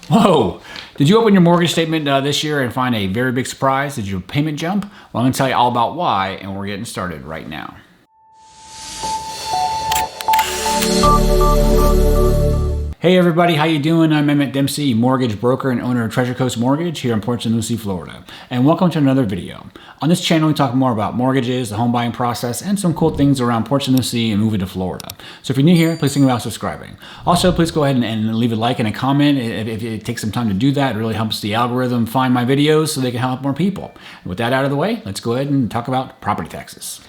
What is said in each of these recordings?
Whoa! Did you open your mortgage statement this year and find a very big surprise? Did your payment jump? Well, I'm going to tell you all about why, and we're getting started right now. Hey everybody, how you doing? I'm Emmett Dempsey, mortgage broker and owner of Treasure Coast Mortgage here in Port Saint Lucie, Florida. And welcome to another video. On this channel, we talk more about mortgages, the home buying process, and some cool things around Port Saint Lucie and moving to Florida. So if you're new here, please think about subscribing. Also, please go ahead and leave a like and a comment. If it takes some time to do that, it really helps the algorithm find my videos so they can help more people. And with that out of the way, let's go ahead and talk about property taxes.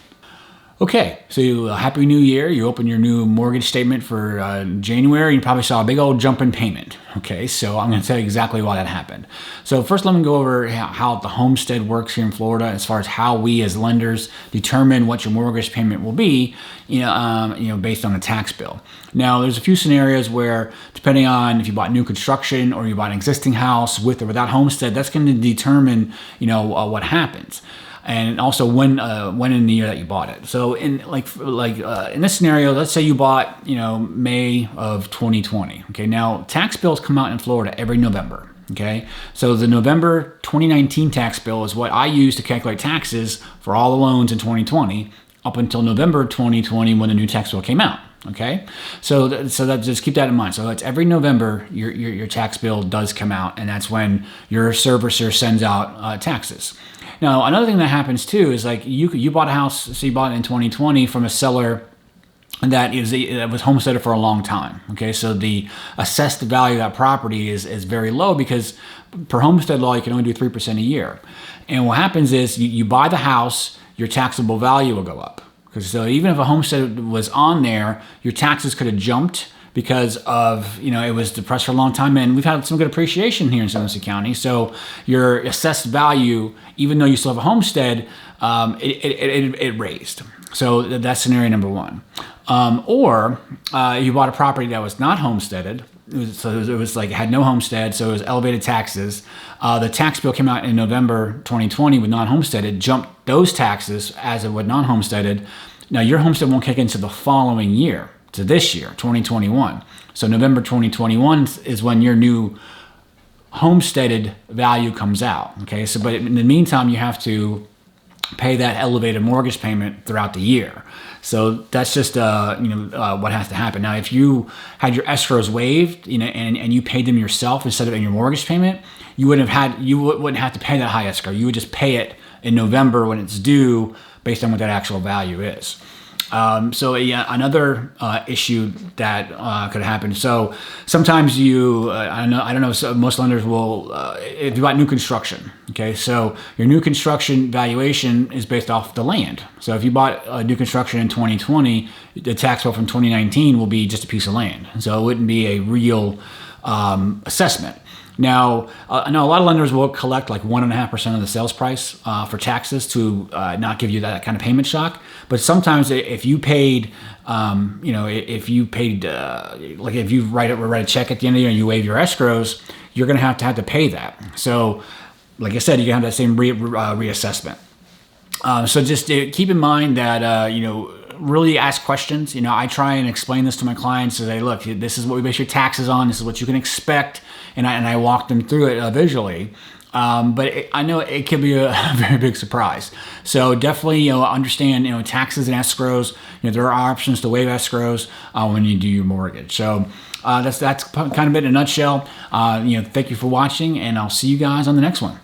Okay, so happy new year. You open your new mortgage statement for January. You probably saw a big old jump in payment. Okay, so I'm going to tell you exactly why that happened. So first, let me go over how the homestead works here in Florida as far as how we as lenders determine what your mortgage payment will be, based on a tax bill. Now, there's a few scenarios where, depending on if you bought new construction or you bought an existing house with or without homestead, that's going to determine, what happens. And also when in the year that you bought it. So in in this scenario, let's say you bought May of 2020. Okay, now tax bills come out in Florida every November. Okay, so the November 2019 tax bill is what I use to calculate taxes for all the loans in 2020 up until November 2020 when the new tax bill came out. Okay, so that just keep that in mind. So it's every November your tax bill does come out, and that's when your servicer sends out taxes. Now, another thing that happens too is like you bought a house, so you bought it in 2020 from a seller that was homesteaded for a long time. Okay, so the assessed value of that property is very low because per homestead law you can only do 3% a year. And what happens is you buy the house, your taxable value will go up. So even if a homestead was on there, your taxes could have jumped because of, it was depressed for a long time, and we've had some good appreciation here in Saint Lucie County. So your assessed value, even though you still have a homestead, it raised. So that's scenario number one. Or you bought a property that was not homesteaded. It had no homestead, so it was elevated taxes. The tax bill came out in November 2020 with non-homesteaded, jumped those taxes as it would non-homesteaded. Now your homestead won't kick in until the following year, to this year, 2021. So November 2021 is when your new homesteaded value comes out. Okay, so but in the meantime, you have to pay that elevated mortgage payment throughout the year. So that's just what has to happen. Now, if you had your escrows waived, and you paid them yourself instead of in your mortgage payment, you wouldn't have to pay that high escrow. You would just pay it in November when it's due, based on what that actual value is. Another issue that could happen. So sometimes I don't know. So most lenders will, if you bought new construction. Okay, so your new construction valuation is based off the land. So if you bought new construction in 2020, the tax bill from 2019 will be just a piece of land. So it wouldn't be a real assessment. Now, I know a lot of lenders will collect like 1.5% of the sales price for taxes to not give you that kind of payment shock. But sometimes if you paid, if you write a check at the end of the year and you waive your escrows, you're going to have to pay that. So, like I said, you can have that same reassessment. So just keep in mind that, really ask questions. I try and explain this to my clients. Say, look, this is what we base your taxes on. This is what you can expect. And I walk them through it visually. But I know it can be a very big surprise. So definitely, understand, taxes and escrows. There are options to waive escrows when you do your mortgage. So that's kind of it in a nutshell. Thank you for watching, and I'll see you guys on the next one.